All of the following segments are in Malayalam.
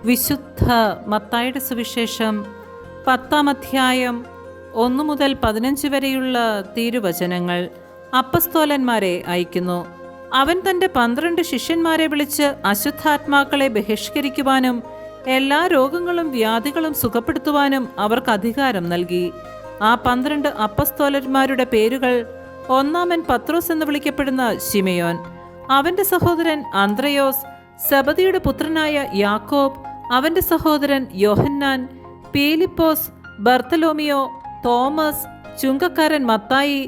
വിശുദ്ധ മത്തായിയുടെ സുവിശേഷം 10-ാം അധ്യായം 1 മുതൽ 15 വരെയുള്ള തിരുവചനങ്ങൾ. അപ്പസ്തോലന്മാരെ അയക്കുന്നു. അവൻ തൻ്റെ 12 ശിഷ്യന്മാരെ വിളിച്ച് അശുദ്ധാത്മാക്കളെ ബഹിഷ്കരിക്കുവാനും എല്ലാ രോഗങ്ങളും വ്യാധികളും സുഖപ്പെടുത്തുവാനും അവർക്ക് അധികാരം നൽകി. ആ 12 അപ്പസ്തോലന്മാരുടെ പേരുകൾ: ഒന്നാമൻ പത്രോസ് എന്ന് വിളിക്കപ്പെടുന്ന ശിമയോൻ, അവൻ്റെ സഹോദരൻ അന്ത്രയോസ്, സെബദിയുടെ പുത്രനായ യാക്കോബ്, അവൻ്റെ സഹോദരൻ യോഹന്നാൻ, പീലിപ്പോസ്, ബർത്തലോമിയോ, തോമസ്, ചുങ്കക്കാരൻ മത്തായി,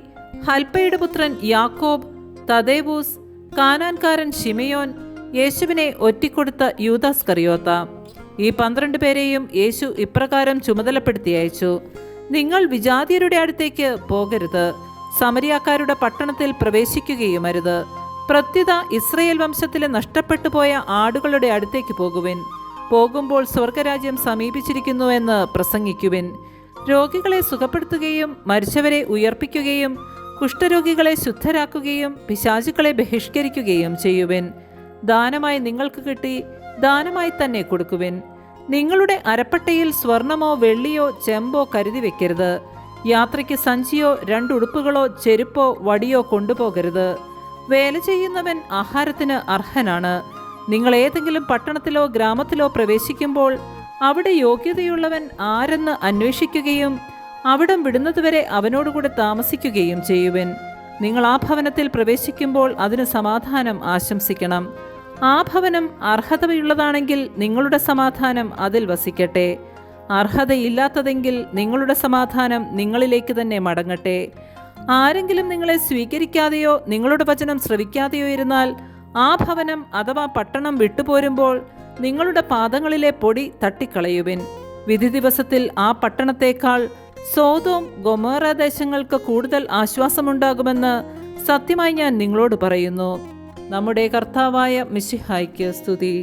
ഹൽപ്പയുടെ പുത്രൻ യാക്കോബ്, തദേവൂസ്, കാനാൻകാരൻ ശിമയോൻ, യേശുവിനെ ഒറ്റിക്കൊടുത്ത യൂദാസ് കറിയോത്ത. ഈ 12 പേരെയും യേശു ഇപ്രകാരം ചുമതലപ്പെടുത്തി അയച്ചു: നിങ്ങൾ വിജാതിയരുടെ അടുത്തേക്ക് പോകരുത്, സമരിയാക്കാരുടെ പട്ടണത്തിൽ പ്രവേശിക്കുകയുമരുത്. പ്രത്യുത ഇസ്രയേൽ വംശത്തിലെ നഷ്ടപ്പെട്ടു പോയ ആടുകളുടെ അടുത്തേക്ക് പോകുവിൻ. പോകുമ്പോൾ സ്വർഗരാജ്യം സമീപിച്ചിരിക്കുന്നുവെന്ന് പ്രസംഗിക്കുവിൻ. രോഗികളെ സുഖപ്പെടുത്തുകയും മരിച്ചവരെ ഉയർപ്പിക്കുകയും കുഷ്ഠരോഗികളെ ശുദ്ധരാക്കുകയും പിശാചുക്കളെ ബഹിഷ്കരിക്കുകയും ചെയ്യുവിൻ. ദാനമായി നിങ്ങൾക്ക് കിട്ടി, ദാനമായി തന്നെ കൊടുക്കുവിൻ. നിങ്ങളുടെ അരപ്പട്ടയിൽ സ്വർണമോ വെള്ളിയോ ചെമ്പോ കരുതി വെക്കരുത്. യാത്രയ്ക്ക് സഞ്ചിയോ 2 ഉടുപ്പുകളോ ചെരുപ്പോ വടിയോ കൊണ്ടുപോകരുത്. വേല ചെയ്യുന്നവൻ ആഹാരത്തിന് അർഹനാണ്. നിങ്ങൾ ഏതെങ്കിലും പട്ടണത്തിലോ ഗ്രാമത്തിലോ പ്രവേശിക്കുമ്പോൾ അവിടെ യോഗ്യതയുള്ളവൻ ആരെന്ന് അന്വേഷിക്കുകയും അവിടം വിടുന്നതുവരെ അവനോടുകൂടെ താമസിക്കുകയും ചെയ്യുവിൻ. നിങ്ങൾ ആ ഭവനത്തിൽ പ്രവേശിക്കുമ്പോൾ അതിന് സമാധാനം ആശംസിക്കണം. ആ ഭവനം അർഹതയുള്ളതാണെങ്കിൽ നിങ്ങളുടെ സമാധാനം അതിൽ വസിക്കട്ടെ. അർഹതയില്ലാത്തതെങ്കിൽ നിങ്ങളുടെ സമാധാനം നിങ്ങളിലേക്ക് തന്നെ മടങ്ങട്ടെ. ആരെങ്കിലും നിങ്ങളെ സ്വീകരിക്കാതെയോ നിങ്ങളുടെ വചനം ശ്രവിക്കാതെയോ ഇരുന്നാൽ ആ ഭവനം അഥവാ പട്ടണം വിട്ടുപോരുമ്പോൾ നിങ്ങളുടെ പാദങ്ങളിലെ പൊടി തട്ടിക്കളയുവിൻ. വിധി ദിവസത്തിൽ ആ പട്ടണത്തേക്കാൾ സോദോം ഗൊമോറ ദേശങ്ങൾക്ക് കൂടുതൽ ആശ്വാസമുണ്ടാകുമെന്ന് സത്യമായി ഞാൻ നിങ്ങളോട് പറയുന്നു. നമ്മുടെ കർത്താവായ മിശിഹായ്ക്ക് സ്തുതി.